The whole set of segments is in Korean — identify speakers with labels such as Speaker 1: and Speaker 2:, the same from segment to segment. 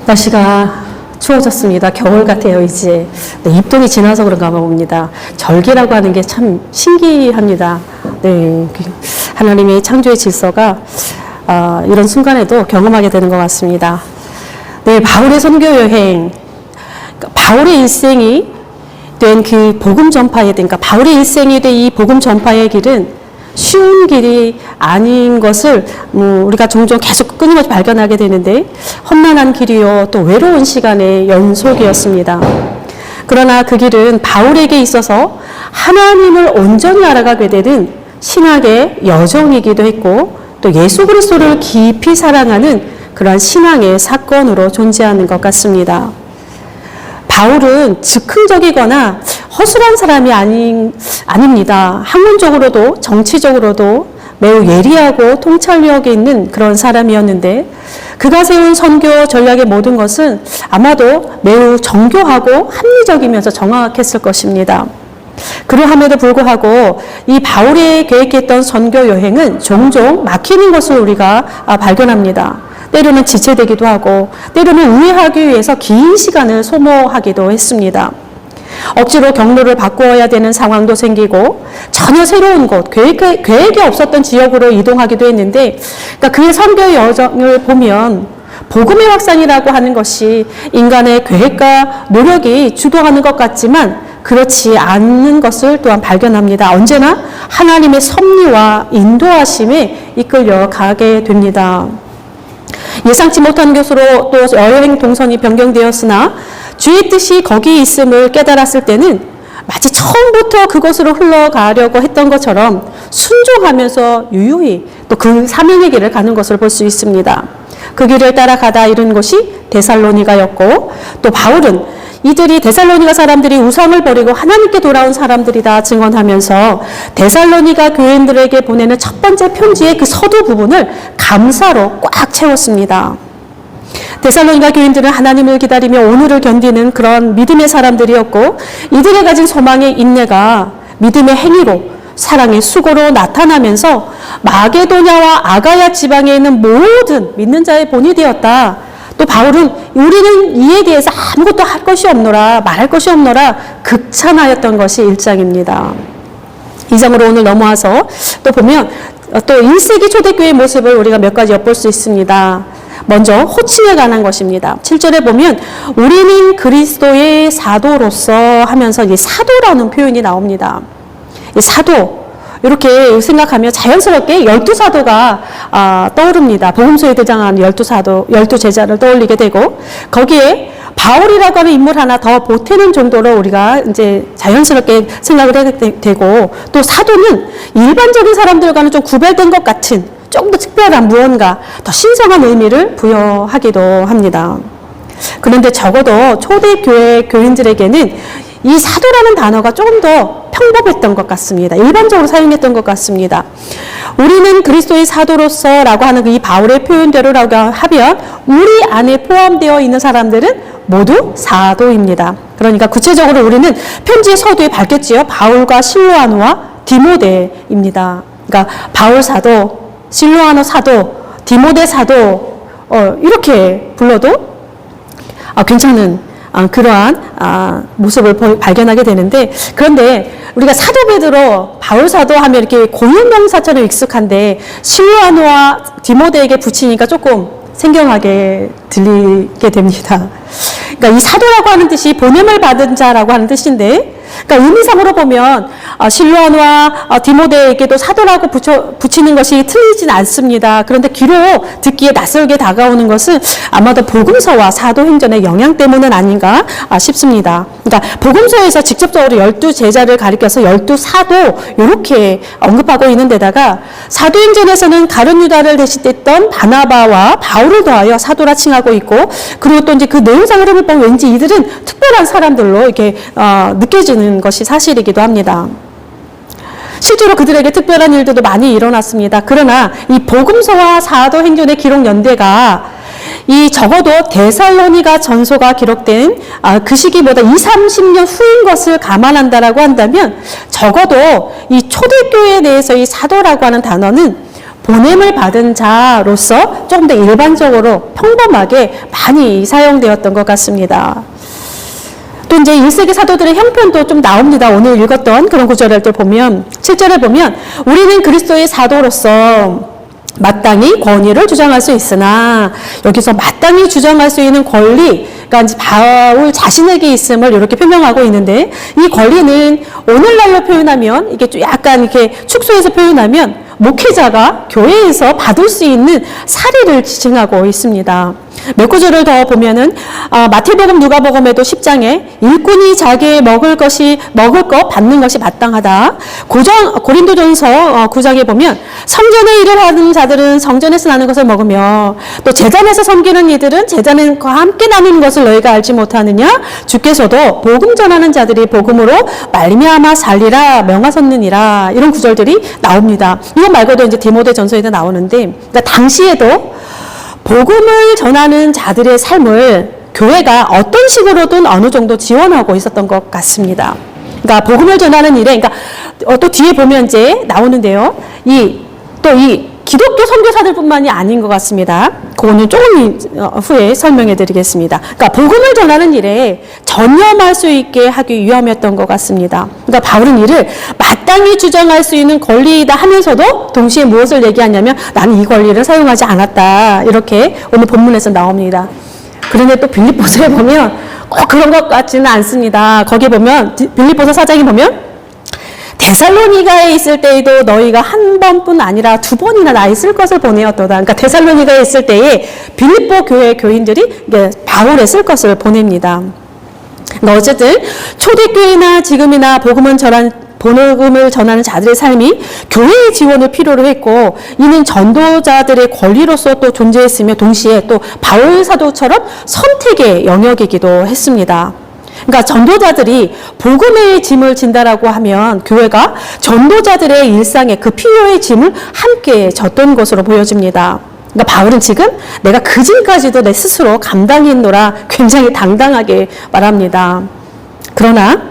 Speaker 1: 날씨가 추워졌습니다. 겨울 같아요, 이제. 네, 입동이 지나서 그런가 봅니다. 절기라고 하는 게 참 신기합니다. 네, 하나님의 창조의 질서가 이런 순간에도 경험하게 되는 것 같습니다. 네, 바울의 선교 여행. 바울의 일생이 된 그 복음 전파에 된, 그러니까 바울의 일생이 된 이 복음 전파의 길은 쉬운 길이 아닌 것을 우리가 종종 계속 끊임없이 발견하게 되는데, 험난한 길이요 또 외로운 시간의 연속이었습니다. 그러나 그 길은 바울에게 있어서 하나님을 온전히 알아가게 되는 신학의 여정이기도 했고, 또 예수 그리스도를 깊이 사랑하는 그러한 신앙의 사건으로 존재하는 것 같습니다. 바울은 즉흥적이거나 허술한 사람이 아닙니다. 학문적으로도 정치적으로도 매우 예리하고 통찰력이 있는 그런 사람이었는데, 그가 세운 선교 전략의 모든 것은 아마도 매우 정교하고 합리적이면서 정확했을 것입니다. 그러함에도 불구하고 이 바울이 계획했던 선교 여행은 종종 막히는 것을 우리가 발견합니다. 때로는 지체되기도 하고, 때로는 우회하기 위해서 긴 시간을 소모하기도 했습니다. 억지로 경로를 바꾸어야 되는 상황도 생기고, 전혀 새로운 곳, 계획이 없었던 지역으로 이동하기도 했는데, 그러니까 그의 선교 여정을 보면 복음의 확산이라고 하는 것이 인간의 계획과 노력이 주도하는 것 같지만 그렇지 않는 것을 또한 발견합니다. 언제나 하나님의 섭리와 인도하심에 이끌려 가게 됩니다. 예상치 못한 곳으로 또 여행 동선이 변경되었으나 주의 뜻이 거기 있음을 깨달았을 때는 마치 처음부터 그곳으로 흘러가려고 했던 것처럼 순종하면서 유유히 또 그 사명의 길을 가는 것을 볼 수 있습니다. 그 길을 따라가다 이른 곳이 데살로니가였고, 또 바울은 이들이 데살로니가 사람들이 우상을 버리고 하나님께 돌아온 사람들이다 증언하면서 데살로니가 교인들에게 보내는 첫 번째 편지의 그 서두 부분을 감사로 꽉 채웠습니다. 데살로니가 교인들은 하나님을 기다리며 오늘을 견디는 그런 믿음의 사람들이었고, 이들이 가진 소망의 인내가 믿음의 행위로, 사랑의 수고로 나타나면서 마게도냐와 아가야 지방에 있는 모든 믿는 자의 본이 되었다. 또 바울은 우리는 이에 대해서 아무것도 할 것이 없노라, 말할 것이 없노라 극찬하였던 것이 1장입니다. 2장으로 오늘 넘어와서 또 보면 또 1세기 초대교회의 모습을 우리가 몇 가지 엿볼 수 있습니다. 먼저 호칭에 관한 것입니다. 7절에 보면 우리는 그리스도의 사도로서 하면서 이 사도라는 표현이 나옵니다. 이 사도, 이렇게 생각하면 자연스럽게 12사도가 떠오릅니다. 복음서에 등장한 12사도, 12제자를 떠올리게 되고, 거기에 바울이라고 하는 인물 하나 더 보태는 정도로 우리가 이제 자연스럽게 생각을 하게 되고, 또 사도는 일반적인 사람들과는 좀 구별된 것 같은 조금 더 특별한 무언가, 더 신성한 의미를 부여하기도 합니다. 그런데 적어도 초대교회 교인들에게는 이 사도라는 단어가 조금 더 평범했던 것 같습니다. 일반적으로 사용했던 것 같습니다. 우리는 그리스도의 사도로서라고 하는 이 바울의 표현대로라고 하면 우리 안에 포함되어 있는 사람들은 모두 사도입니다. 그러니까 구체적으로 우리는 편지의 서두에 밝혔지요. 바울과 실로아노와 디모데입니다. 그러니까 바울 사도, 실로아노 사도, 디모데 사도 이렇게 불러도 괜찮은 그러한 모습을 발견하게 되는데, 그런데 우리가 사도 베드로, 바울 사도 하면 이렇게 고유명사처럼 익숙한데 실로아노와 디모데에게 붙이니까 조금 생경하게 들리게 됩니다. 그러니까 이 사도라고 하는 뜻이 보냄을 받은 자라고 하는 뜻인데, 그러니까 의미상으로 보면 실로아노와 디모데에게도 사도라고 붙이는 것이 틀리진 않습니다. 그런데 귀로 듣기에 낯설게 다가오는 것은 아마도 복음서와 사도행전의 영향 때문은 아닌가 싶습니다. 그러니까 복음서에서 직접적으로 12제자를 가리켜서 12사도 이렇게 언급하고 있는 데다가 사도행전에서는 가룟 유다를 대신했던 바나바와 바울을 더하여 사도라 칭하고 있고, 그리고 또 이제 그 내용상으로 보면 왠지 이들은 특별한 사람들로 이렇게 느껴지는 것이 사실이기도 합니다. 실제로 그들에게 특별한 일들도 많이 일어났습니다. 그러나 이 복음서와 사도행전의 기록 연대가 이 적어도 데살로니가 전서가 기록된 그 시기보다 20-30년 후인 것을 감안한다라고 한다면, 적어도 이 초대교회에 대해서 이 사도라고 하는 단어는 보냄을 받은 자로서 조금 더 일반적으로 평범하게 많이 사용되었던 것 같습니다. 또 이제 1세기 사도들의 형편도 좀 나옵니다. 오늘 읽었던 그런 구절을 보면 7절에 보면 우리는 그리스도의 사도로서 마땅히 권위를 주장할 수 있으나 여기서 마땅히 주장할 수 있는 권리가 이제 바울 자신에게 있음을 이렇게 표명하고 있는데 이 권리는 오늘날로 표현하면 이게 좀 약간 이렇게 축소해서 표현하면 목회자가 교회에서 받을 수 있는 사례를 지칭하고 있습니다. 몇 구절을 더 보면은 마태복음 누가복음에도 10장에 일꾼이 자기의 먹을 것 받는 것이 마땅하다. 고린도전서 9장에 보면 성전의 일을 하는 자들은 성전에서 나는 것을 먹으며 또 제단에서 섬기는 이들은 제단과 함께 나누는 것을 너희가 알지 못하느냐? 주께서도 복음 전하는 자들이 복음으로 말미암아 살리라 명하셨느니라. 이런 구절들이 나옵니다. 이것 말고도 이제 디모데전서에도 나오는데 그러니까 당시에도 복음을 전하는 자들의 삶을 교회가 어떤 식으로든 어느 정도 지원하고 있었던 것 같습니다. 그러니까 복음을 전하는 일에, 그러니까 또 뒤에 보면 이제 나오는데요. 이 기독교 선교사들뿐만이 아닌 것 같습니다. 그거는 조금 후에 설명해 드리겠습니다. 그러니까 복음을 전하는 일에 전념할 수 있게 하기 위함이었던 것 같습니다. 그러니까 바울은 이를 마땅히 주장할 수 있는 권리이다 하면서도 동시에 무엇을 얘기하냐면 나는 이 권리를 사용하지 않았다. 이렇게 오늘 본문에서 나옵니다. 그런데 또 빌립보서에 보면 꼭 그런 것 같지는 않습니다. 거기에 보면 빌립보서 4장에 보면 데살로니가에 있을 때에도 너희가 한 번뿐 아니라 두 번이나 나 있을 것을 보내었도다. 그러니까 데살로니가에 있을 때에 빌립보 교회 교인들이 바울에 쓸 것을 보냅니다. 그러니까 어쨌든 초대교회나 지금이나 복음을 전하는 자들의 삶이 교회의 지원을 필요로 했고 이는 전도자들의 권리로서 또 존재했으며 동시에 또 바울 사도처럼 선택의 영역이기도 했습니다. 그러니까 전도자들이 복음의 짐을 진다라고 하면 교회가 전도자들의 일상에 그 필요의 짐을 함께 졌던 것으로 보여집니다. 그러니까 바울은 지금 내가 그 짐까지도 내 스스로 감당했노라 굉장히 당당하게 말합니다. 그러나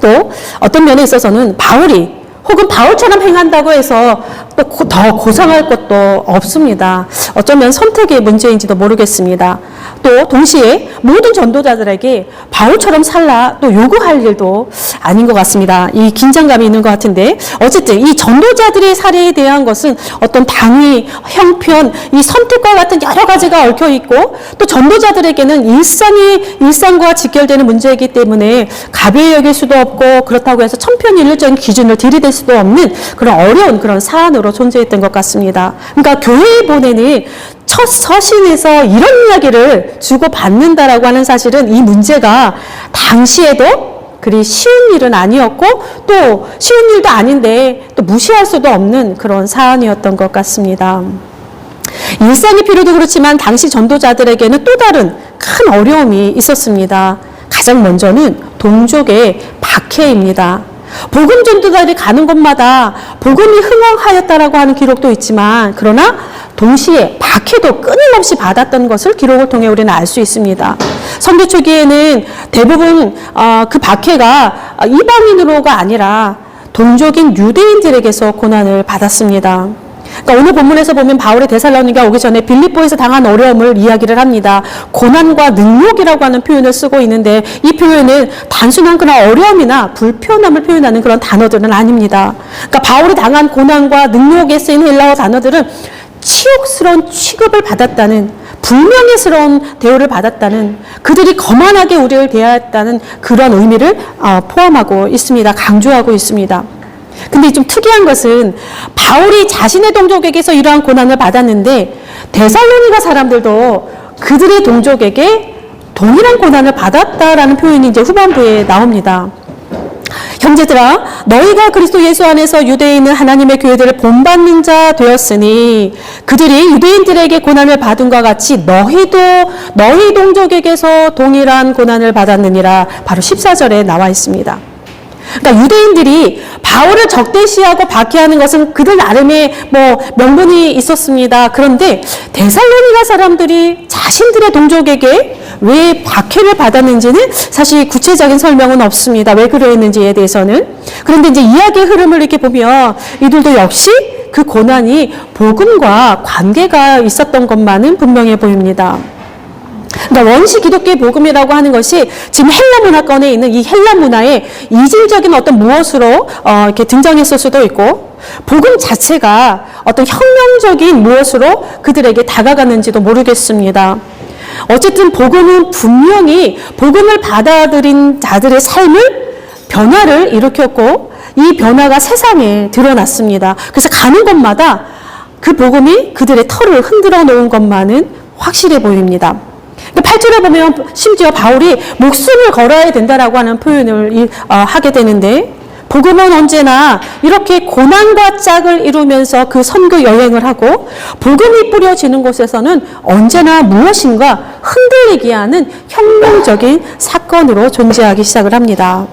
Speaker 1: 또 어떤 면에 있어서는 바울이 혹은 바울처럼 행한다고 해서 또 더 고상할 것도 없습니다. 어쩌면 선택의 문제인지도 모르겠습니다. 또 동시에 모든 전도자들에게 바울처럼 살라 또 요구할 일도 아닌 것 같습니다. 이 긴장감이 있는 것 같은데 어쨌든 이 전도자들의 사례에 대한 것은 어떤 당위, 형편, 이 선택과 같은 여러 가지가 얽혀 있고 또 전도자들에게는 일상과 직결되는 문제이기 때문에 가벼이 여길 수도 없고 그렇다고 해서 천편일률적인 기준을 들이댈 수도 없는 그런 어려운 그런 사안으로 존재했던 것 같습니다. 그러니까 교회에 보내는 첫 서신에서 이런 이야기를 주고받는다라고 하는 사실은 이 문제가 당시에도 그리 쉬운 일은 아니었고 또 쉬운 일도 아닌데 또 무시할 수도 없는 그런 사안이었던 것 같습니다. 일상의 필요도 그렇지만 당시 전도자들에게는 또 다른 큰 어려움이 있었습니다. 가장 먼저는 동족의 박해입니다. 복음 전도자들이 가는 곳마다 복음이 흥황하였다라고 하는 기록도 있지만 그러나 동시에 박해도 끊임없이 받았던 것을 기록을 통해 우리는 알 수 있습니다. 선교 초기에는 대부분 그 박해가 이방인으로가 아니라 동족인 유대인들에게서 고난을 받았습니다. 그러니까 오늘 본문에서 보면 바울이 데살로니가 오기 전에 빌립보에서 당한 어려움을 이야기를 합니다. 고난과 능욕이라고 하는 표현을 쓰고 있는데 이 표현은 단순한 그런 어려움이나 불편함을 표현하는 그런 단어들은 아닙니다. 그러니까 바울이 당한 고난과 능욕에 쓰인 헬라어 단어들은 치욕스러운 취급을 받았다는 불명예스러운 대우를 받았다는 그들이 거만하게 우리를 대하였다는 그런 의미를 포함하고 있습니다. 강조하고 있습니다. 근데 좀 특이한 것은 바울이 자신의 동족에게서 이러한 고난을 받았는데 데살로니가 사람들도 그들의 동족에게 동일한 고난을 받았다라는 표현이 이제 후반부에 나옵니다. 형제들아 너희가 그리스도 예수 안에서 유대인은 하나님의 교회들을 본받는 자 되었으니 그들이 유대인들에게 고난을 받은과 같이 너희도 너희 동족에게서 동일한 고난을 받았느니라. 바로 14절에 나와 있습니다. 그러니까 유대인들이 바울을 적대시하고 박해하는 것은 그들 나름의 명분이 있었습니다. 그런데 데살로니가 사람들이 자신들의 동족에게 왜 박해를 받았는지는 사실 구체적인 설명은 없습니다. 왜 그랬는지에 대해서는. 그런데 이제 이야기의 흐름을 이렇게 보면 이들도 역시 그 고난이 복음과 관계가 있었던 것만은 분명해 보입니다. 그러니까 원시 기독교의 복음이라고 하는 것이 지금 헬라 문화권에 있는 이 헬라 문화의 이질적인 어떤 무엇으로 이렇게 등장했을 수도 있고, 복음 자체가 어떤 혁명적인 무엇으로 그들에게 다가가는지도 모르겠습니다. 어쨌든 복음은 분명히 복음을 받아들인 자들의 삶을 변화를 일으켰고, 이 변화가 세상에 드러났습니다. 그래서 가는 곳마다 그 복음이 그들의 털을 흔들어 놓은 것만은 확실해 보입니다. 8절에 보면 심지어 바울이 목숨을 걸어야 된다라고 하는 표현을 하게 되는데, 복음은 언제나 이렇게 고난과 짝을 이루면서 그 선교 여행을 하고, 복음이 뿌려지는 곳에서는 언제나 무엇인가 흔들리게 하는 혁명적인 사건으로 존재하기 시작을 합니다.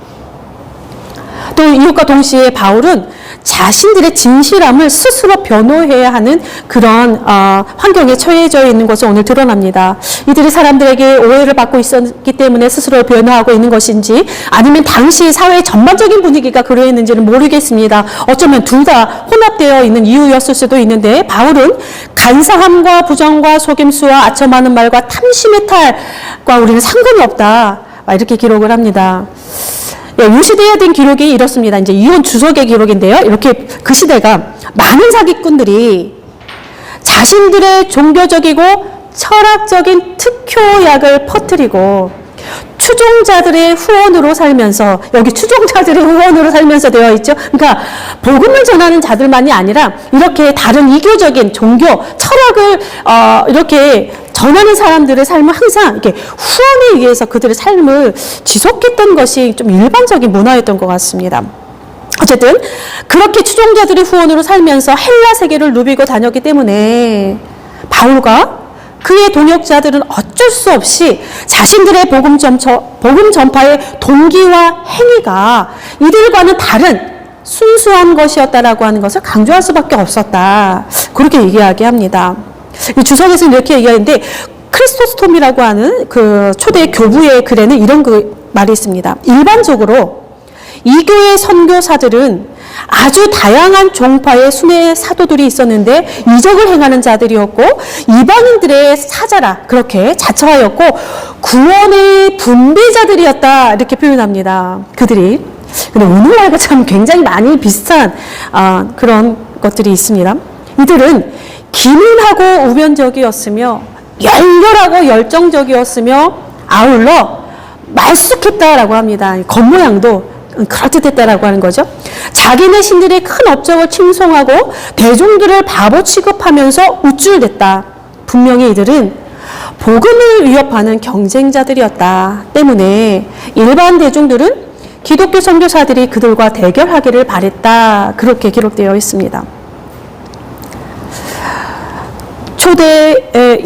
Speaker 1: 또 이것과 동시에 바울은 자신들의 진실함을 스스로 변호해야 하는 그런 환경에 처해져 있는 것이 오늘 드러납니다. 이들이 사람들에게 오해를 받고 있었기 때문에 스스로 변호하고 있는 것인지, 아니면 당시 사회의 전반적인 분위기가 그러했는지는 모르겠습니다. 어쩌면 둘 다 혼합되어 있는 이유였을 수도 있는데, 바울은 간사함과 부정과 속임수와 아첨하는 말과 탐심의 탈과 우리는 상관이 없다, 이렇게 기록을 합니다. 이 시대에 된 기록이 이렇습니다. 이제 이혼 주석의 기록인데요. 이렇게 그 시대가 많은 사기꾼들이 자신들의 종교적이고 철학적인 특효약을 퍼뜨리고 추종자들의 후원으로 살면서, 여기 추종자들의 후원으로 살면서 되어 있죠. 그러니까 복음을 전하는 자들만이 아니라 이렇게 다른 이교적인 종교, 철학을 이렇게 전하는 사람들의 삶을 항상 이렇게 후원에 의해서 그들의 삶을 지속했던 것이 좀 일반적인 문화였던 것 같습니다. 어쨌든 그렇게 추종자들의 후원으로 살면서 헬라 세계를 누비고 다녔기 때문에 바울과 그의 동역자들은 어쩔 수 없이 자신들의 복음 전파의 동기와 행위가 이들과는 다른 순수한 것이었다라고 하는 것을 강조할 수밖에 없었다, 그렇게 얘기하게 합니다. 이 주석에서는 이렇게 얘기하는데, 크리스토스톰이라고 하는 그 초대 교부의 글에는 이런 말이 있습니다. 일반적으로 이교의 선교사들은 아주 다양한 종파의 순회 사도들이 있었는데 이적을 행하는 자들이었고, 이방인들의 사자라 그렇게 자처하였고 구원의 분배자들이었다, 이렇게 표현합니다. 그들이. 근데 오늘날과 참 굉장히 많이 비슷한 그런 것들이 있습니다. 이들은 기민하고 우변적이었으며 열렬하고 열정적이었으며 아울러 말쑥했다라고 합니다. 겉모양도 그럴듯했다라고 하는 거죠. 자기네 신들의 큰 업적을 칭송하고 대중들을 바보 취급하면서 우쭐댔다. 분명히 이들은 복음을 위협하는 경쟁자들이었다 때문에 일반 대중들은 기독교 선교사들이 그들과 대결하기를 바랬다, 그렇게 기록되어 있습니다. 초대교회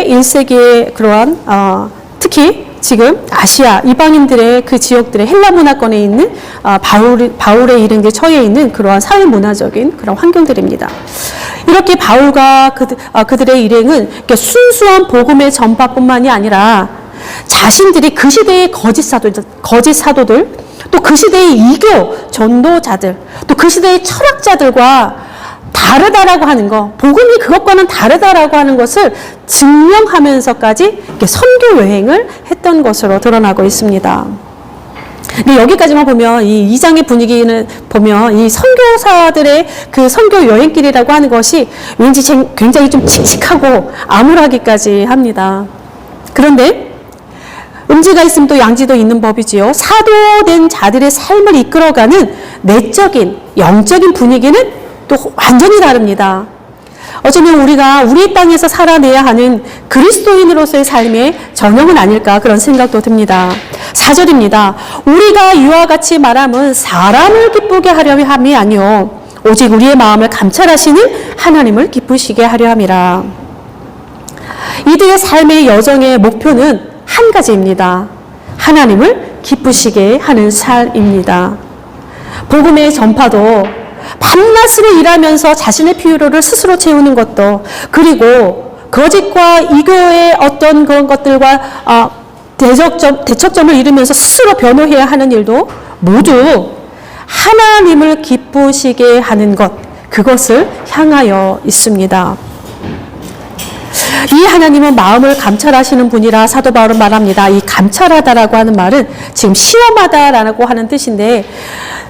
Speaker 1: 1세기의 그러한 특히 지금 아시아 이방인들의 그 지역들의 헬라 문화권에 있는 바울의 일행들 처해 있는 그러한 사회 문화적인 그런 환경들입니다. 이렇게 바울과 그들의 일행은 순수한 복음의 전파뿐만이 아니라 자신들이 그 시대의 거짓 사도들, 또 그 시대의 이교 전도자들, 또 그 시대의 철학자들과 다르다라고 하는 것, 복음이 그것과는 다르다라고 하는 것을 증명하면서까지 이렇게 선교 여행을 했던 것으로 드러나고 있습니다. 근데 여기까지만 보면 이 2장의 분위기는 보면 이 선교사들의 그 선교 여행길이라고 하는 것이 왠지 굉장히 좀 칙칙하고 암울하기까지 합니다. 그런데 음지가 있으면 또 양지도 있는 법이지요. 사도된 자들의 삶을 이끌어가는 내적인, 영적인 분위기는 또 완전히 다릅니다. 어쩌면 우리가 우리 땅에서 살아내야 하는 그리스도인으로서의 삶의 전형은 아닐까, 그런 생각도 듭니다. 4절입니다. 우리가 이와 같이 말함은 사람을 기쁘게 하려 함이 아니요 오직 우리의 마음을 감찰하시는 하나님을 기쁘시게 하려 함이라. 이들의 삶의 여정의 목표는 한 가지입니다. 하나님을 기쁘시게 하는 삶입니다. 복음의 전파도 밤낮으로 일하면서 자신의 필요를 스스로 채우는 것도, 그리고 거짓과 이교의 어떤 그런 것들과 대척점을 이루면서 스스로 변호해야 하는 일도 모두 하나님을 기쁘시게 하는 것, 그것을 향하여 있습니다. 이 하나님은 마음을 감찰하시는 분이라 사도 바울은 말합니다. 이 감찰하다라고 하는 말은 지금 시험하다라고 하는 뜻인데,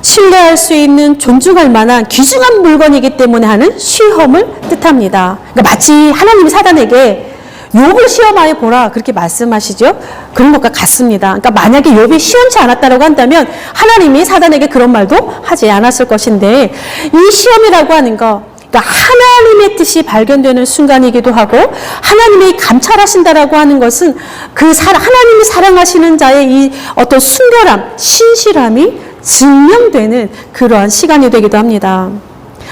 Speaker 1: 신뢰할 수 있는, 존중할 만한 귀중한 물건이기 때문에 하는 시험을 뜻합니다. 그러니까 마치 하나님이 사단에게 욥을 시험하여 보라 그렇게 말씀하시죠. 그런 것과 같습니다. 그러니까 만약에 욥이 시원치 않았다고 한다면 하나님이 사단에게 그런 말도 하지 않았을 것인데, 이 시험이라고 하는 거, 그러니까 하나님의 뜻이 발견되는 순간이기도 하고, 하나님이 감찰하신다라고 하는 것은 하나님이 사랑하시는 자의 이 어떤 순결함, 신실함이 증명되는 그러한 시간이 되기도 합니다.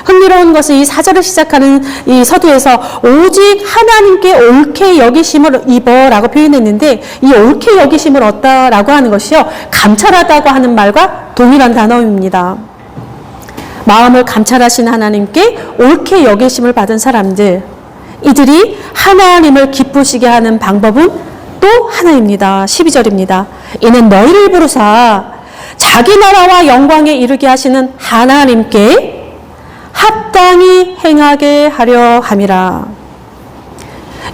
Speaker 1: 흥미로운 것은 이 4절을 시작하는 이 서두에서 오직 하나님께 옳게 여기심을 입어라고 표현했는데, 이 옳게 여기심을 얻다라고 하는 것이요, 감찰하다고 하는 말과 동일한 단어입니다. 마음을 감찰하시는 하나님께 옳게 여기심을 받은 사람들, 이들이 하나님을 기쁘시게 하는 방법은 또 하나입니다. 12절입니다. 이는 너희를 부르사 자기 나라와 영광에 이르게 하시는 하나님께 합당히 행하게 하려 함이라.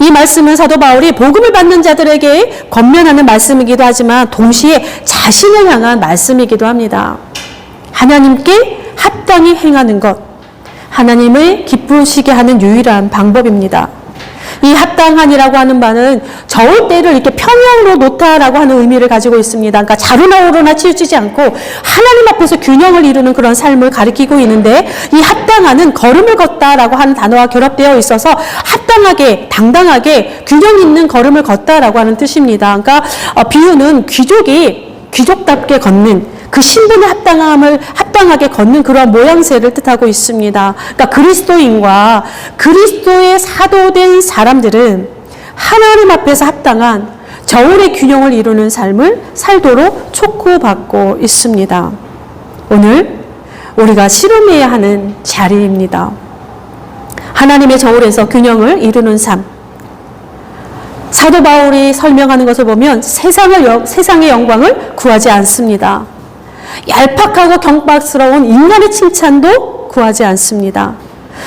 Speaker 1: 이 말씀은 사도 바울이 복음을 받는 자들에게 권면하는 말씀이기도 하지만 동시에 자신을 향한 말씀이기도 합니다. 하나님께 합당히 행하는 것, 하나님을 기쁘시게 하는 유일한 방법입니다. 이 합당한이라고 하는 바는 저울 때를 이렇게 평형으로 놓다라고 하는 의미를 가지고 있습니다. 그러니까 좌로나 우로나 치우치지 않고 하나님 앞에서 균형을 이루는 그런 삶을 가리키고 있는데, 이 합당한은 걸음을 걷다라고 하는 단어와 결합되어 있어서 합당하게, 당당하게 균형 있는 걸음을 걷다라고 하는 뜻입니다. 그러니까 비유는 귀족답게 걷는, 그 신분의 합당하게 걷는 그러한 모양새를 뜻하고 있습니다. 그러니까 그리스도인과 그리스도의 사도된 사람들은 하나님 앞에서 합당한 저울의 균형을 이루는 삶을 살도록 촉구받고 있습니다. 오늘 우리가 실험해야 하는 자리입니다. 하나님의 저울에서 균형을 이루는 삶. 사도 바울이 설명하는 것을 보면 세상의 영광을 구하지 않습니다. 얄팍하고 경박스러운 인간의 칭찬도 구하지 않습니다.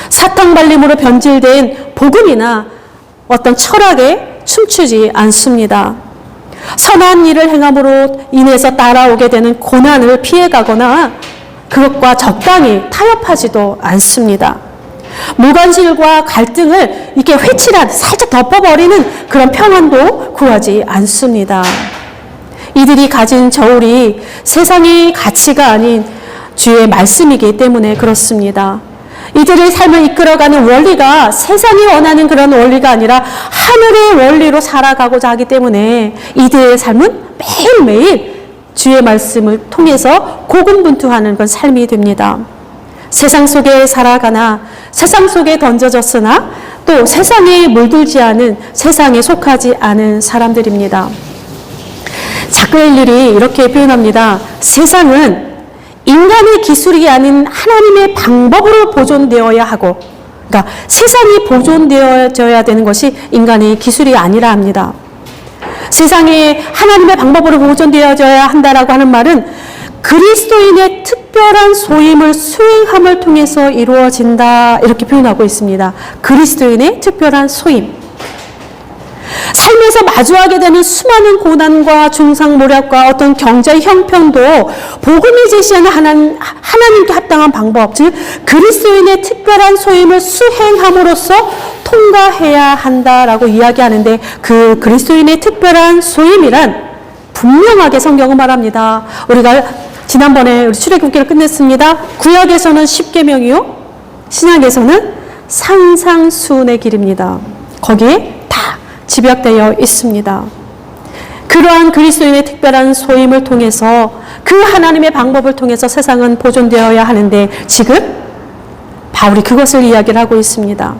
Speaker 1: 사탕발림으로 변질된 복음이나 어떤 철학에 춤추지 않습니다. 선한 일을 행함으로 인해서 따라오게 되는 고난을 피해가거나 그것과 적당히 타협하지도 않습니다. 무관심과 갈등을 이렇게 살짝 덮어버리는 그런 평안도 구하지 않습니다. 이들이 가진 저울이 세상의 가치가 아닌 주의 말씀이기 때문에 그렇습니다. 이들의 삶을 이끌어가는 원리가 세상이 원하는 그런 원리가 아니라 하늘의 원리로 살아가고자 하기 때문에 이들의 삶은 매일매일 주의 말씀을 통해서 고군분투하는 그런 삶이 됩니다. 세상 속에 살아가나 세상 속에 던져졌으나 또 세상에 물들지 않은, 세상에 속하지 않은 사람들입니다. 자크렐릴이 이렇게 표현합니다. 세상은 인간의 기술이 아닌 하나님의 방법으로 보존되어야 하고, 그러니까 세상이 보존되어져야 되는 것이 인간의 기술이 아니라 합니다. 세상이 하나님의 방법으로 보존되어져야 한다라고 하는 말은 그리스도인의 특별한 소임을 수행함을 통해서 이루어진다, 이렇게 표현하고 있습니다. 그리스도인의 특별한 소임. 삶에서 마주하게 되는 수많은 고난과 중상모략과 어떤 경제의 형편도 복음이 제시하는 하나님께 합당한 방법, 즉 그리스도인의 특별한 소임을 수행함으로써 통과해야 한다라고 이야기하는데, 그 그리스도인의 특별한 소임이란 분명하게 성경은 말합니다. 우리가 지난번에 우리 출애굽기를 끝냈습니다. 구약에서는 십계명이요, 신약에서는 산상수훈의 길입니다. 거기에 집약되어 있습니다. 그러한 그리스도인의 특별한 소임을 통해서, 그 하나님의 방법을 통해서 세상은 보존되어야 하는데, 지금 바울이 그것을 이야기를 하고 있습니다.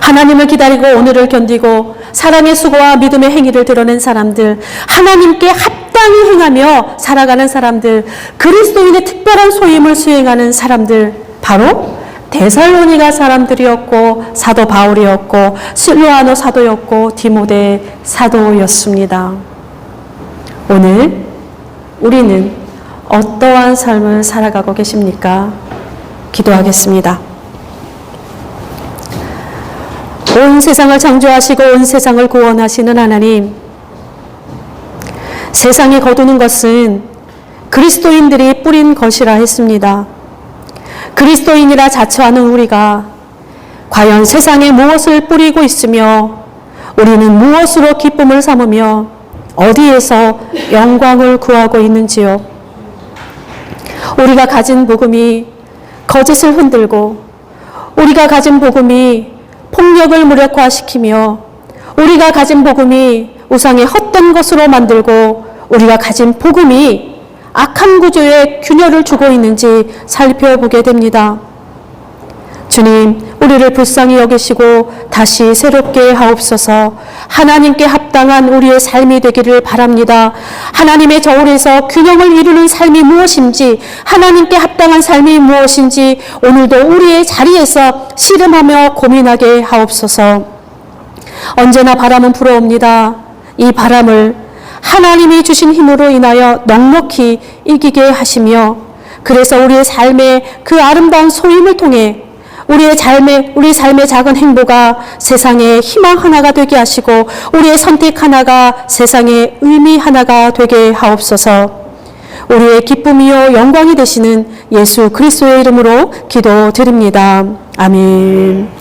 Speaker 1: 하나님을 기다리고 오늘을 견디고 사랑의 수고와 믿음의 행위를 드러낸 사람들, 하나님께 합당히 행하며 살아가는 사람들, 그리스도인의 특별한 소임을 수행하는 사람들, 바로 데살로니가 사람들이었고 사도 바울이었고 실로아노 사도였고 디모데 사도였습니다. 오늘 우리는 어떠한 삶을 살아가고 계십니까? 기도하겠습니다. 온 세상을 창조하시고 온 세상을 구원하시는 하나님, 세상에 거두는 것은 그리스도인들이 뿌린 것이라 했습니다. 그리스도인이라 자처하는 우리가 과연 세상에 무엇을 뿌리고 있으며 우리는 무엇으로 기쁨을 삼으며 어디에서 영광을 구하고 있는지요? 우리가 가진 복음이 거짓을 흔들고 우리가 가진 복음이 폭력을 무력화시키며 우리가 가진 복음이 우상의 헛된 것으로 만들고 우리가 가진 복음이 악한 구조에 균열을 주고 있는지 살펴보게 됩니다. 주님, 우리를 불쌍히 여기시고 다시 새롭게 하옵소서. 하나님께 합당한 우리의 삶이 되기를 바랍니다. 하나님의 저울에서 균형을 이루는 삶이 무엇인지, 하나님께 합당한 삶이 무엇인지 오늘도 우리의 자리에서 씨름하며 고민하게 하옵소서. 언제나 바람은 불어옵니다. 이 바람을 하나님이 주신 힘으로 인하여 넉넉히 이기게 하시며, 그래서 우리의 삶의 그 아름다운 소임을 통해 우리 삶의 작은 행보가 세상의 희망 하나가 되게 하시고 우리의 선택 하나가 세상의 의미 하나가 되게 하옵소서. 우리의 기쁨이요 영광이 되시는 예수 그리스도의 이름으로 기도드립니다. 아멘.